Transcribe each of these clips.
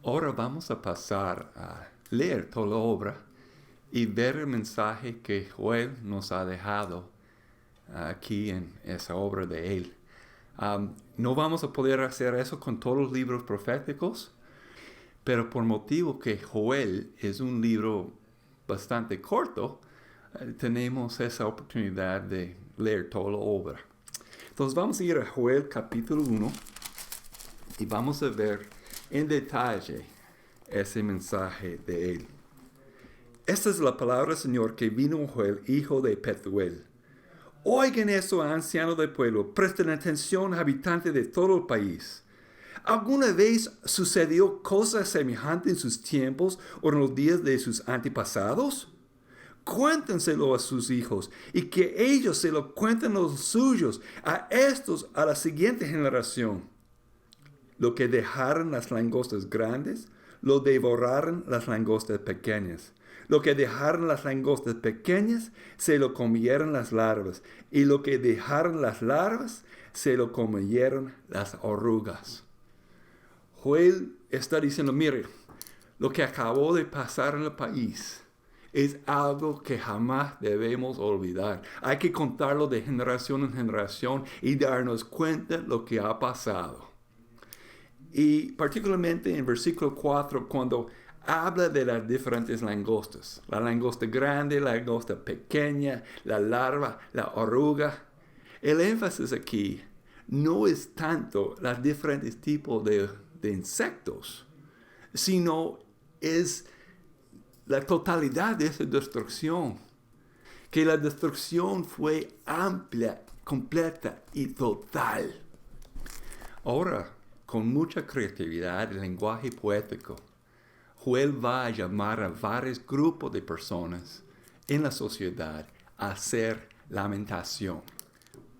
Ahora vamos a pasar a leer toda la obra y ver el mensaje que Joel nos ha dejado aquí en esa obra de él. No vamos a poder hacer eso con todos los libros proféticos, pero por motivo que Joel es un libro bastante corto, tenemos esa oportunidad de leer toda la obra. Entonces vamos a ir a Joel capítulo 1 y vamos a ver en detalle ese mensaje de él. Esta es la palabra del Señor que vino a Joel, hijo de Petuel. Oigan eso, ancianos del pueblo, presten atención, habitantes de todo el país. ¿Alguna vez sucedió cosa semejante en sus tiempos o en los días de sus antepasados? Cuéntenselo a sus hijos y que ellos se lo cuenten a los suyos, a estos, a la siguiente generación. Lo que dejaron las langostas grandes, lo devoraron las langostas pequeñas. Lo que dejaron las langostas pequeñas, se lo comieron las larvas. Y lo que dejaron las larvas, se lo comieron las orugas. Joel está diciendo, mire, lo que acabó de pasar en el país es algo que jamás debemos olvidar. Hay que contarlo de generación en generación y darnos cuenta de lo que ha pasado. Y particularmente en versículo 4, cuando habla de las diferentes langostas. La langosta grande, la langosta pequeña, la larva, la oruga. El énfasis aquí no es tanto los diferentes tipos de insectos, sino es la totalidad de esa destrucción. Que la destrucción fue amplia, completa y total. Ahora, con mucha creatividad y lenguaje poético, Joel va a llamar a varios grupos de personas en la sociedad a hacer lamentación.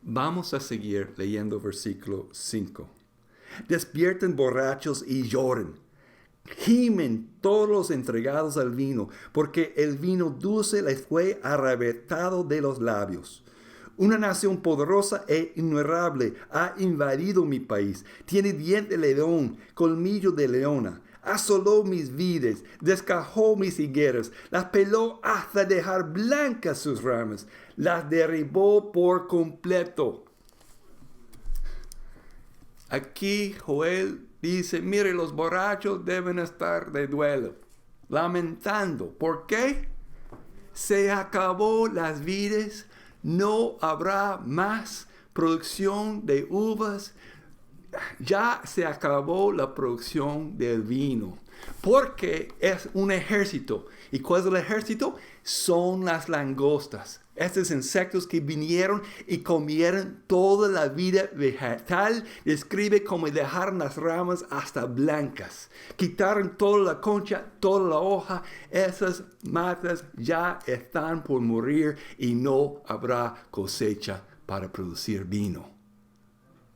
Vamos a seguir leyendo versículo 5. Despierten borrachos y lloren. Gimen todos los entregados al vino, porque el vino dulce les fue arrebatado de los labios. Una nación poderosa e innumerable ha invadido mi país. Tiene diente de león, colmillo de leona. Asoló mis vides, descajó mis higueras, las peló hasta dejar blancas sus ramas, las derribó por completo. Aquí Joel dice, mire, los borrachos deben estar de duelo, lamentando. ¿Por qué? Se acabó las vides, no habrá más producción de uvas, ya se acabó la producción del vino, porque es un ejército. ¿Y cuál es el ejército? Son las langostas. Estos insectos que vinieron y comieron toda la vida vegetal. Describe cómo dejaron las ramas hasta blancas. Quitaron toda la concha, toda la hoja. Esas matas ya están por morir y no habrá cosecha para producir vino.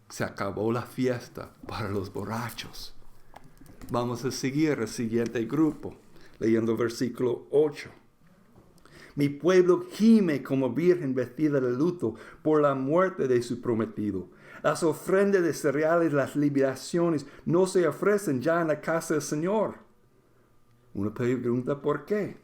Se acabó la fiesta para los borrachos. Vamos a seguir el siguiente grupo, leyendo versículo 8. Mi pueblo gime como virgen vestida de luto por la muerte de su prometido. Las ofrendas de cereales, las libaciones no se ofrecen ya en la casa del Señor. Una pregunta, ¿por qué?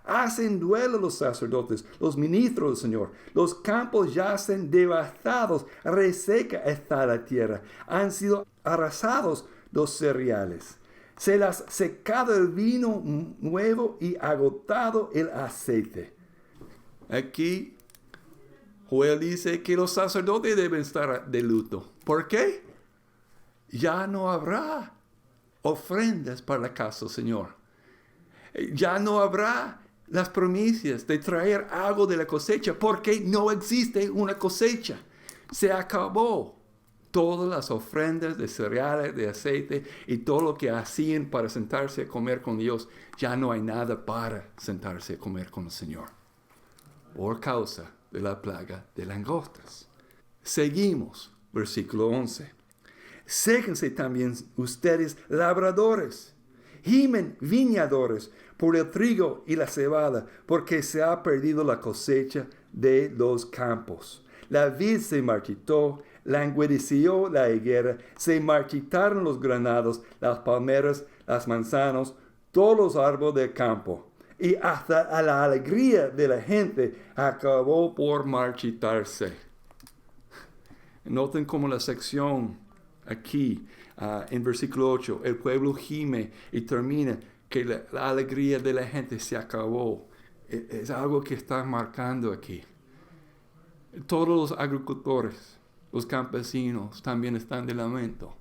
Hacen duelo los sacerdotes, los ministros del Señor. Los campos yacen devastados, reseca está la tierra. Han sido arrasados los cereales. Se las ha secado el vino nuevo y agotado el aceite. Aquí Joel dice que los sacerdotes deben estar de luto. ¿Por qué? Ya no habrá ofrendas para la casa del Señor. Ya no habrá las promesas de traer algo de la cosecha, porque no existe una cosecha. Se acabó todas las ofrendas de cereales, de aceite y todo lo que hacían para sentarse a comer con Dios. Ya no hay nada para sentarse a comer con el Señor, por causa de la plaga de langostas. Seguimos, versículo 11. Séquense también ustedes labradores, gimen viñadores por el trigo y la cebada, porque se ha perdido la cosecha de los campos. La vid se marchitó, languideció la higuera, se marchitaron los granados, las palmeras, las manzanas, todos los árboles del campo. Y hasta a la alegría de la gente acabó por marchitarse. Noten cómo la sección aquí, en versículo 8, el pueblo gime y termina que la alegría de la gente se acabó. Es algo que está marcando aquí. Todos los agricultores, los campesinos también están de lamento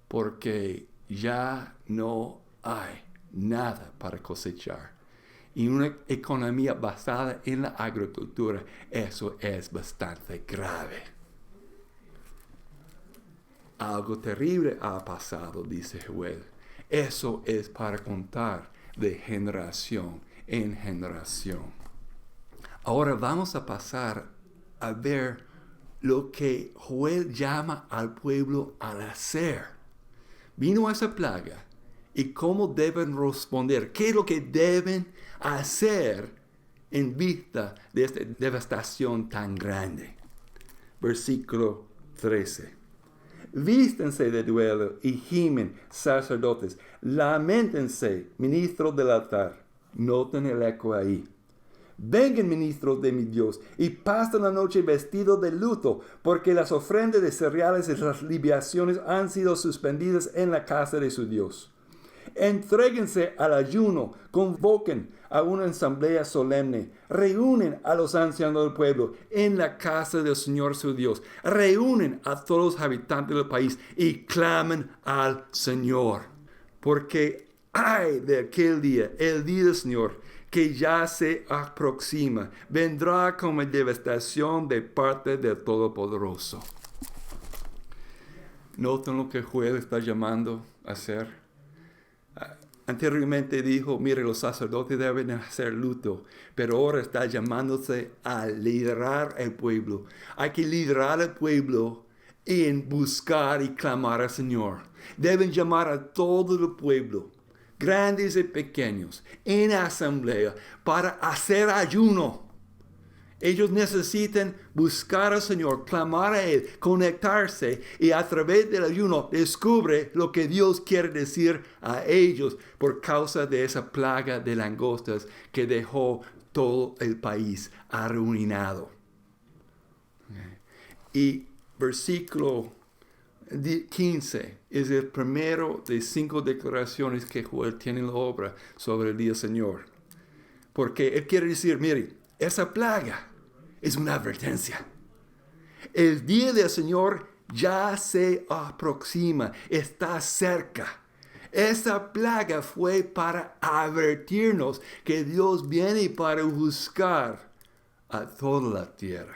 porque ya no hay nada para cosechar. Y una economía basada en la agricultura, eso es bastante grave. Algo terrible ha pasado, dice Joel. Eso es para contar de generación en generación. Ahora vamos a pasar a ver lo que Joel llama al pueblo al hacer. Vino esa plaga y cómo deben responder, qué es lo que deben hacer en vista de esta devastación tan grande. Versículo 13. Vístense de duelo y gimen sacerdotes. Lamentense, ministros del altar. Noten el eco ahí. Vengan, ministros de mi Dios, y pasen la noche vestidos de luto, porque las ofrendas de cereales y las libaciones han sido suspendidas en la casa de su Dios. Entréguense al ayuno, convoquen a una asamblea solemne, reúnen a los ancianos del pueblo en la casa del Señor su Dios, reúnen a todos los habitantes del país y clamen al Señor, porque ay de aquel día, el día del Señor, que ya se aproxima, vendrá como devastación de parte del Todopoderoso. ¿Notan lo que Joel está llamando a hacer? Anteriormente dijo, mire, los sacerdotes deben hacer luto, pero ahora está llamándose a liderar el pueblo. Hay que liderar el pueblo en buscar y clamar al Señor. Deben llamar a todo el pueblo, grandes y pequeños, en asamblea para hacer ayuno. Ellos necesitan buscar al Señor, clamar a Él, conectarse y a través del ayuno descubre lo que Dios quiere decir a ellos por causa de esa plaga de langostas que dejó todo el país arruinado. Y versículo 15 es el primero de 5 declaraciones que Joel tiene en la obra sobre el día del Señor. Porque Él quiere decir, mire, esa plaga es una advertencia. El día del Señor ya se aproxima, está cerca. Esa plaga fue para advertirnos que Dios viene para buscar a toda la tierra.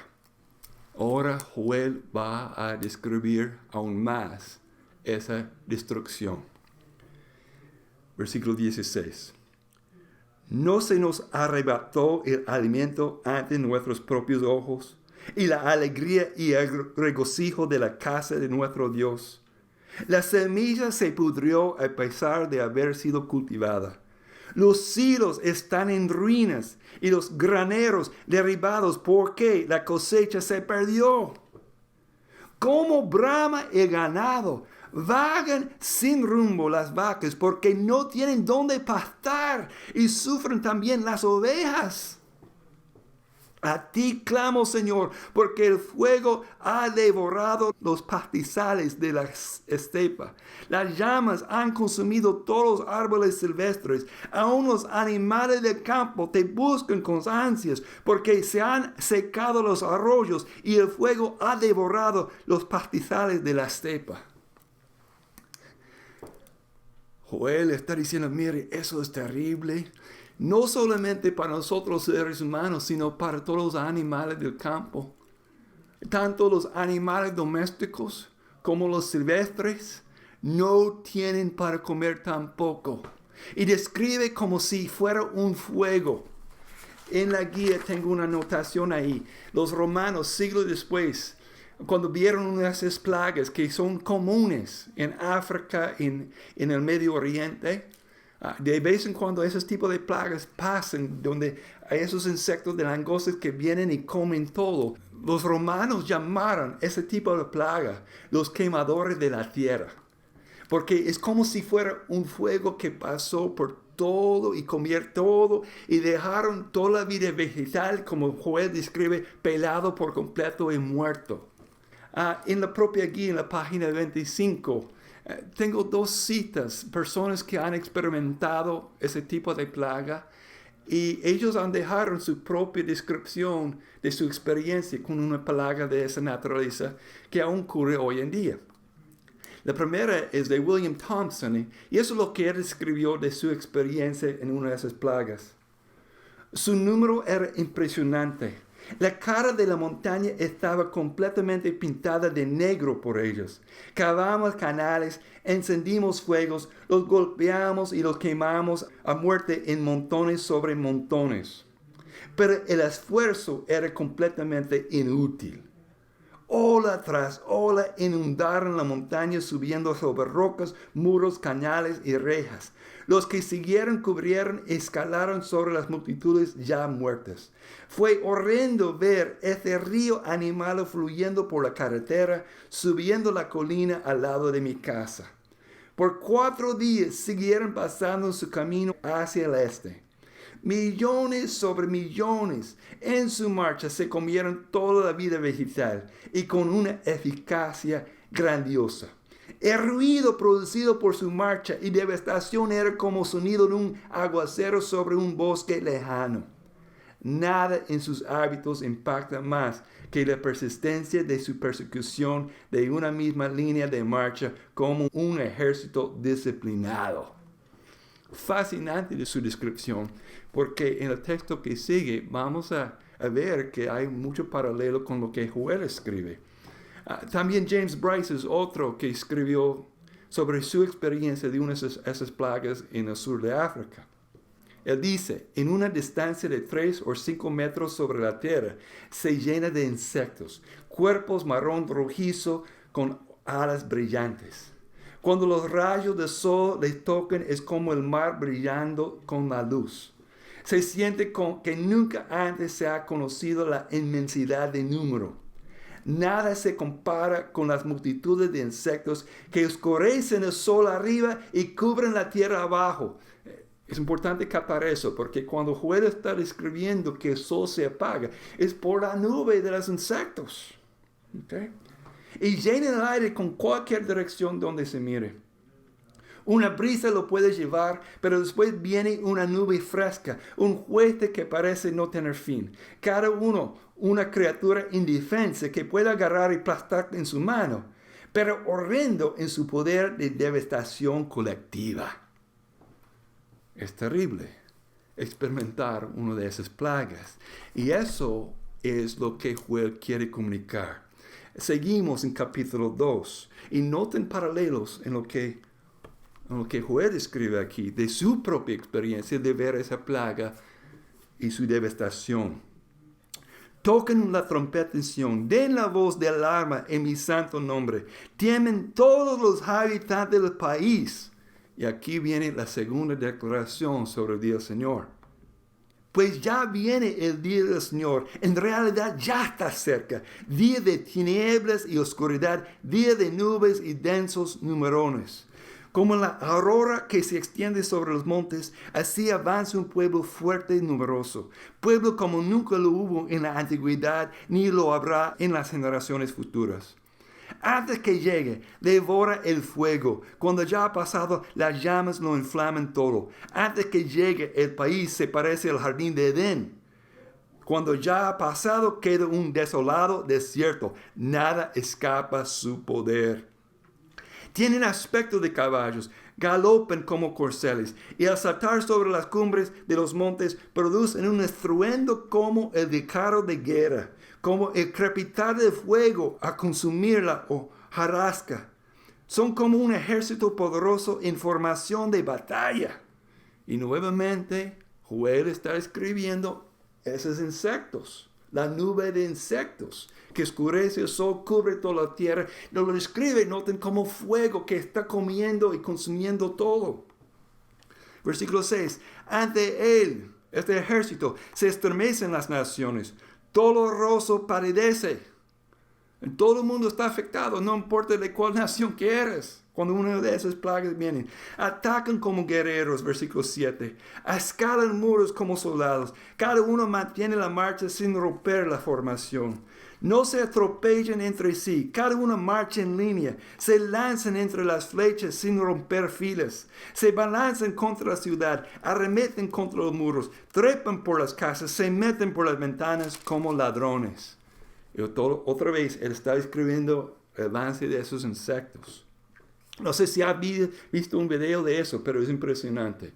Ahora Joel va a describir aún más esa destrucción. Versículo 16. ¿No se nos arrebató el alimento ante nuestros propios ojos y la alegría y el regocijo de la casa de nuestro Dios? La semilla se pudrió a pesar de haber sido cultivada. Los silos están en ruinas y los graneros derribados porque la cosecha se perdió. Como brama el ganado, vagan sin rumbo las vacas porque no tienen dónde pastar y sufren también las ovejas. A ti clamo, Señor, porque el fuego ha devorado los pastizales de la estepa. Las llamas han consumido todos los árboles silvestres. Aún los animales del campo te buscan con ansias, porque se han secado los arroyos y el fuego ha devorado los pastizales de la estepa. Joel está diciendo, mire, eso es terrible. No solamente para nosotros seres humanos, sino para todos los animales del campo. Tanto los animales domésticos como los silvestres no tienen para comer tampoco. Y describe como si fuera un fuego. En la guía tengo una anotación ahí. Los romanos, siglos después, cuando vieron unas plagas que son comunes en África, en el Medio Oriente, de vez en cuando esos tipos de plagas pasan, donde hay esos insectos de langostas que vienen y comen todo. Los romanos llamaron ese tipo de plaga los quemadores de la tierra. porque es como si fuera un fuego que pasó por todo y comió todo y dejaron toda la vida vegetal, como Joel describe, pelado por completo y muerto. En la propia guía, en la página 25, tengo dos citas, personas que han experimentado ese tipo de plaga y ellos han dejado su propia descripción de su experiencia con una plaga de esa naturaleza que aún ocurre hoy en día. La primera es de William Thompson y eso es lo que él escribió de su experiencia en una de esas plagas. Su número era impresionante. La cara de la montaña estaba completamente pintada de negro por ellos. Cavamos canales, encendimos fuegos, los golpeamos y los quemamos a muerte en montones sobre montones. Pero el esfuerzo era completamente inútil. Ola tras ola inundaron la montaña subiendo sobre rocas, muros, canales y rejas. Los que siguieron cubrieron y escalaron sobre las multitudes ya muertas. Fue horrendo ver ese río animal fluyendo por la carretera, subiendo la colina al lado de mi casa. Por 4 días siguieron pasando su camino hacia el este. Millones sobre millones en su marcha se comieron toda la vida vegetal y con una eficacia grandiosa. El ruido producido por su marcha y devastación era como sonido de un aguacero sobre un bosque lejano. Nada en sus hábitos impacta más que la persistencia de su persecución de una misma línea de marcha como un ejército disciplinado. Fascinante de su descripción, porque en el texto que sigue vamos a ver que hay mucho paralelo con lo que Joel escribe. También James Bryce es otro que escribió sobre su experiencia de una de esas plagas en el sur de África. Él dice, en una distancia de 3 o 5 metros sobre la tierra, se llena de insectos, cuerpos marrón rojizo con alas brillantes. Cuando los rayos del sol les tocan es como el mar brillando con la luz. Se siente que nunca antes se ha conocido la inmensidad de número. Nada se compara con las multitudes de insectos que oscurecen el sol arriba y cubren la tierra abajo. Es importante captar eso, porque cuando Joel está describiendo que el sol se apaga, es por la nube de los insectos. ¿Okay? Y llena el aire con cualquier dirección donde se mire. Una brisa lo puede llevar, pero después viene una nube fresca, un hueste que parece no tener fin. Cada uno, una criatura indefensa que puede agarrar y aplastar en su mano, pero horrendo en su poder de devastación colectiva. Es terrible experimentar una de esas plagas. Y eso es lo que Joel quiere comunicar. Seguimos en capítulo 2 y noten paralelos en lo que Joel escribe aquí de su propia experiencia de ver esa plaga y su devastación. Toquen la trompeta en Sión, den la voz de alarma en mi santo nombre. Temen todos los habitantes del país. Y aquí viene la segunda declaración sobre el día del Señor. Pues ya viene el día del Señor, en realidad ya está cerca, día de tinieblas y oscuridad, día de nubes y densos nubarrones. Como la aurora que se extiende sobre los montes, así avanza un pueblo fuerte y numeroso, pueblo como nunca lo hubo en la antigüedad, ni lo habrá en las generaciones futuras. Antes que llegue, devora el fuego. Cuando ya ha pasado, las llamas lo inflaman todo. Antes que llegue, el país se parece al jardín de Edén. Cuando ya ha pasado, queda un desolado desierto. Nada escapa a su poder. Tienen aspecto de caballos, galopan como corceles, y al saltar sobre las cumbres de los montes, producen un estruendo como el de carro de guerra, como el crepitar de fuego a consumirla o jarasca. Son como un ejército poderoso en formación de batalla. Y nuevamente, Joel está escribiendo esos insectos, la nube de insectos que oscurece el sol, cubre toda la tierra. Lo describe, noten, como fuego que está comiendo y consumiendo todo. Versículo 6. Ante él, este ejército, se estremecen las naciones. Todo rostro palidece. Todo el mundo está afectado, no importa de cuál nación que eres. Cuando una de esas plagas vienen, atacan como guerreros, versículo 7. Escalan muros como soldados. Cada uno mantiene la marcha sin romper la formación. No se atropellan entre sí. Cada uno marcha en línea. Se lanzan entre las flechas sin romper filas. Se balanzan contra la ciudad. Arremeten contra los muros. Trepan por las casas. Se meten por las ventanas como ladrones. Y otra vez, él está escribiendo el avance de esos insectos. No sé si has visto un video de eso, pero es impresionante.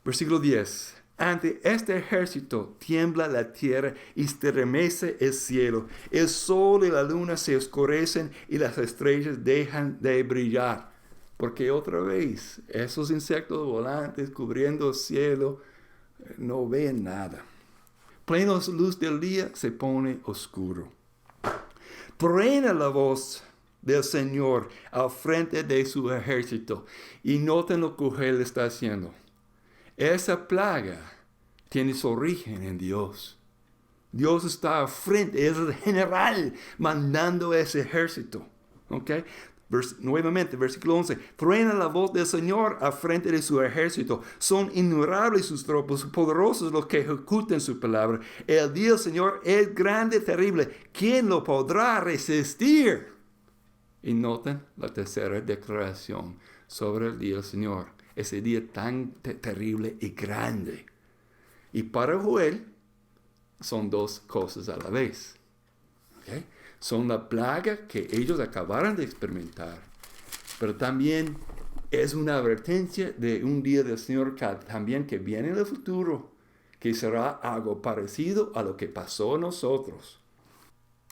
Versículo 10. Ante este ejército tiembla la tierra y estremece el cielo. El sol y la luna se oscurecen y las estrellas dejan de brillar. Porque otra vez, esos insectos volantes cubriendo el cielo no ven nada. Plena luz del día se pone oscuro. Truena la voz del Señor al frente de su ejército. Y noten lo que Él está haciendo. Esa plaga tiene su origen en Dios. Dios está al frente, es el general mandando ese ejército. ¿Ok? Nuevamente, versículo 11. Truena la voz del Señor al frente de su ejército. Son innumerables sus tropas, poderosos los que ejecutan su palabra. El día del Señor es grande y terrible. ¿Quién lo podrá resistir? Y noten la tercera declaración sobre el día del Señor. Ese día tan terrible y grande. Y para Joel son dos cosas a la vez. ¿Okay? Son la plaga que ellos acabaron de experimentar. Pero también es una advertencia de un día del Señor que viene en el futuro. Que será algo parecido a lo que pasó a nosotros.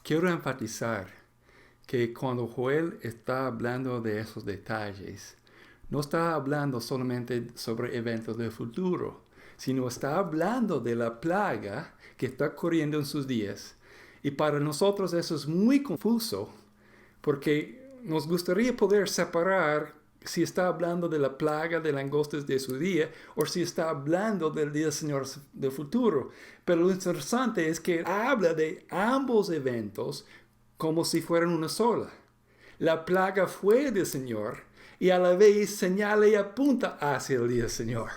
Quiero enfatizar que cuando Joel está hablando de esos detalles, no está hablando solamente sobre eventos del futuro, sino está hablando de la plaga que está ocurriendo en sus días. Y para nosotros eso es muy confuso, porque nos gustaría poder separar si está hablando de la plaga de langostas de su día o si está hablando del día del Señor del futuro. Pero lo interesante es que habla de ambos eventos como si fueran una sola. La plaga fue del Señor y a la vez señala y apunta hacia el día del Señor.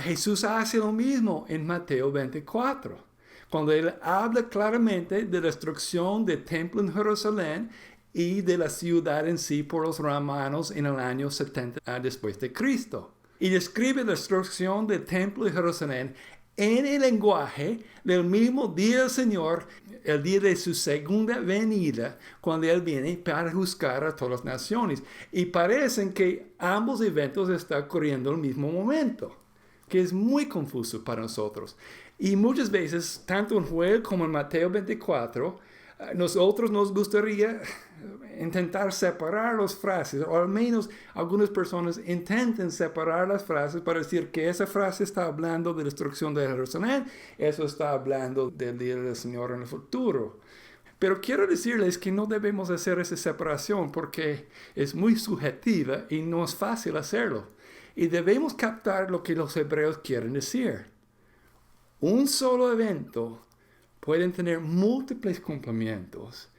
Jesús hace lo mismo en Mateo 24, cuando él habla claramente de la destrucción del templo en Jerusalén y de la ciudad en sí por los romanos en el año 70 después de Cristo. Y describe la destrucción del templo de Jerusalén en el lenguaje del mismo día del Señor, el día de su segunda venida, cuando Él viene para juzgar a todas las naciones. Y parecen que ambos eventos están ocurriendo al mismo momento, que es muy confuso para nosotros. Y muchas veces, tanto en Joel como en Mateo 24, nosotros nos gustaría intentar separar las frases, o al menos algunas personas intenten separar las frases para decir que esa frase está hablando de la destrucción de Jerusalén, eso está hablando del día del Señor en el futuro. Pero quiero decirles que no debemos hacer esa separación porque es muy subjetiva y no es fácil hacerlo. Y debemos captar lo que los hebreos quieren decir. Un solo evento pueden tener múltiples complementos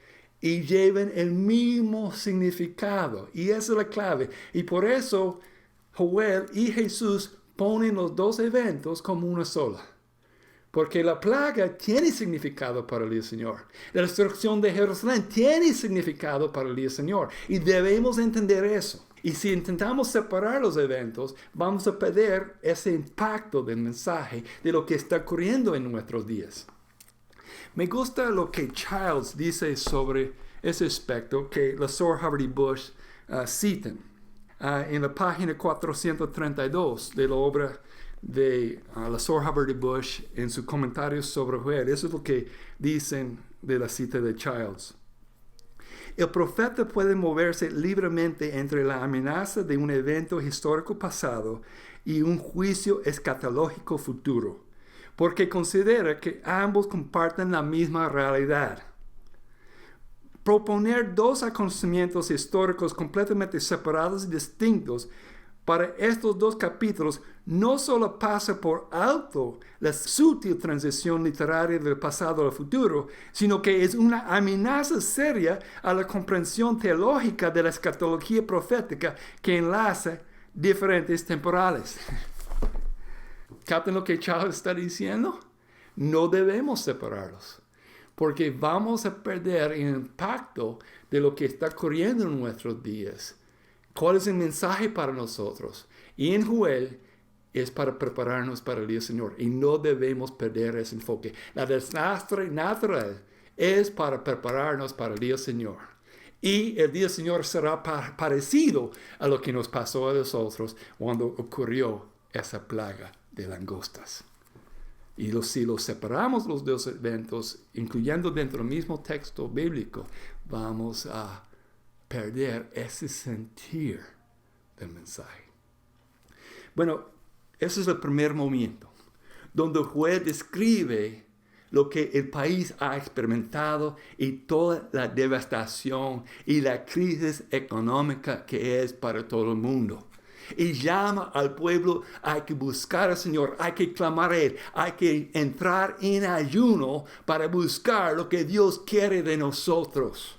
y llevan el mismo significado. Y esa es la clave. Y por eso Joel y Jesús ponen los dos eventos como una sola. Porque la plaga tiene significado para el día del Señor. La destrucción de Jerusalén tiene significado para el día del Señor. Y debemos entender eso. Y si intentamos separar los eventos, vamos a perder ese impacto del mensaje de lo que está ocurriendo en nuestros días. Me gusta lo que Childs dice sobre ese aspecto que LaSor, Hubbard y Bush citan en la página 432 de la obra de LaSor, Hubbard y Bush en sus comentarios sobre Joel. Eso es lo que dicen de la cita de Childs. El profeta puede moverse libremente entre la amenaza de un evento histórico pasado y un juicio escatológico futuro, porque considera que ambos comparten la misma realidad. Proponer dos acontecimientos históricos completamente separados y distintos para estos dos capítulos no solo pasa por alto la sutil transición literaria del pasado al futuro, sino que es una amenaza seria a la comprensión teológica de la escatología profética que enlaza diferentes temporales. ¿Captan lo que Charles está diciendo? No debemos separarlos, porque vamos a perder el impacto de lo que está ocurriendo en nuestros días. ¿Cuál es el mensaje para nosotros? Y en Joel es para prepararnos para el día del Señor. Y no debemos perder ese enfoque. La desastre natural es para prepararnos para el día del Señor. Y el día del Señor será parecido a lo que nos pasó a nosotros cuando ocurrió esa plaga de langostas. Y si los separamos los dos eventos, incluyendo dentro del mismo texto bíblico, vamos a perder ese sentir del mensaje. Bueno, ese es el primer momento, donde Joel describe lo que el país ha experimentado y toda la devastación y la crisis económica que es para todo el mundo. Y llama al pueblo, hay que buscar al Señor, hay que clamar a Él, hay que entrar en ayuno para buscar lo que Dios quiere de nosotros.